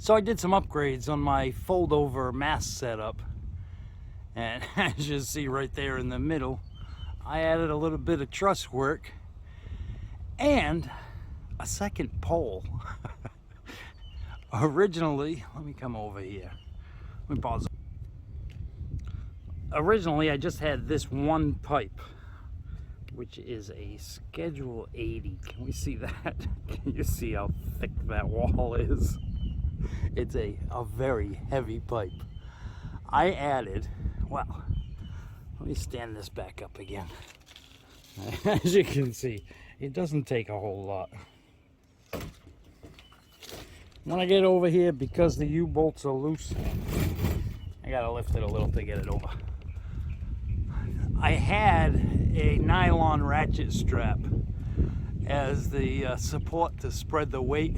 So I did some upgrades on my fold-over mast setup, and as you see right there in the middle, I added a little bit of truss work and a second pole. Originally, let me come over here. Let me pause. Originally, I just had this one pipe, which is a Schedule 80. Can we see that? Can you see how thick that wall is? It's a very heavy pipe. I added, well, let me stand this back up again. As you can see, it doesn't take a whole lot. When I get over here, because the U-bolts are loose, I gotta lift it a little to get it over. I had a nylon ratchet strap as the support to spread the weight,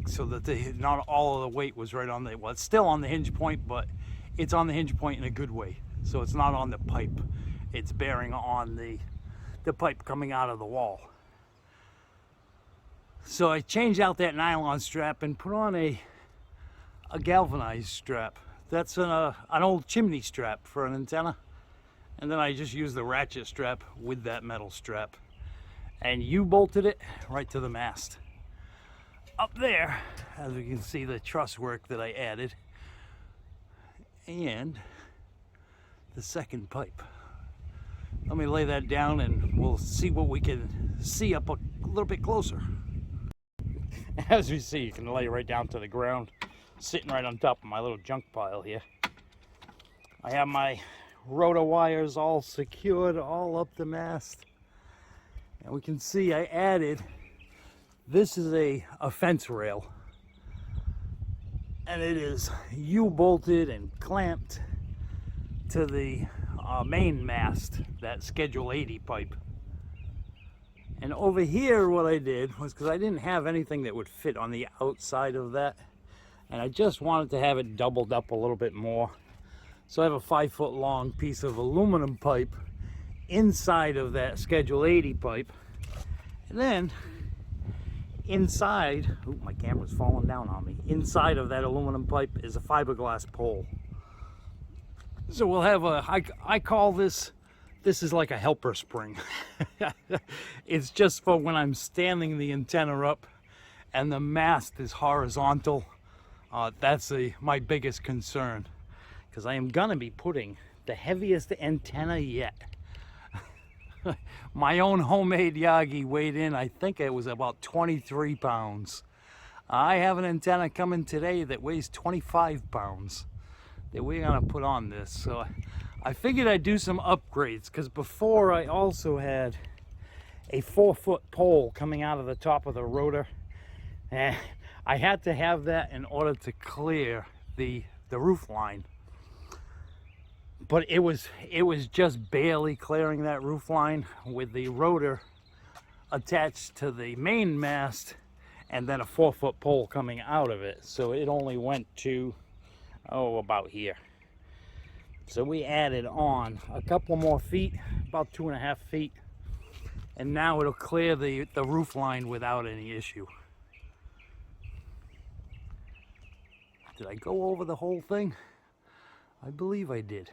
so that not all of the weight was right on the, well, it's still on the hinge point, but it's on the hinge point in a good way. So it's not on the pipe. It's bearing on the pipe coming out of the wall. So I changed out that nylon strap and put on a galvanized strap. That's an old chimney strap for an antenna. And then I just used the ratchet strap with that metal strap. And U-bolted it right to the mast. Up there, as we can see, the truss work that I added, and the second pipe. Let me lay that down and we'll see what we can see up a little bit closer. As we see, you can lay right down to the ground, sitting right on top of my little junk pile here. I have my rotor wires all secured, all up the mast. And we can see I added, this is a fence rail, and it is U-bolted and clamped to the main mast, that Schedule 80 pipe. And over here what I did was, because I didn't have anything that would fit on the outside of that, and I just wanted to have it doubled up a little bit more. So I have a 5-foot long piece of aluminum pipe inside of that Schedule 80 pipe, and then inside, oh, my camera's falling down on me. Inside of that aluminum pipe is a fiberglass pole. So we'll have I call this is like a helper spring. It's just for when I'm standing the antenna up and the mast is horizontal. That's my biggest concern, because I am gonna be putting the heaviest antenna yet. My own homemade Yagi weighed in, I think it was about 23 pounds. I have an antenna coming today that weighs 25 pounds that we're gonna put on this. So I figured I'd do some upgrades, because before I also had a 4-foot pole coming out of the top of the rotor. And I had to have that in order to clear the roof line. But it was just barely clearing that roof line with the rotor attached to the main mast and then a 4-foot pole coming out of it. So it only went to, about here. So we added on a couple more feet, about 2.5 feet. And now it'll clear the roof line without any issue. Did I go over the whole thing? I believe I did.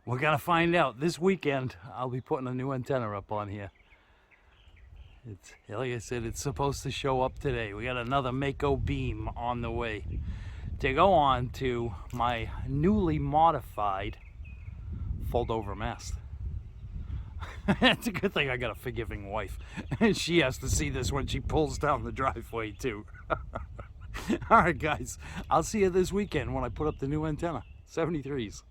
We're gonna find out. This weekend, I'll be putting a new antenna up on here. It's, like I said, it's supposed to show up today. We got another Mako beam on the way to go on to my newly modified fold-over mast. It's a good thing I got a forgiving wife. She has to see this when she pulls down the driveway too. All right, guys, I'll see you this weekend when I put up the new antenna. 73s.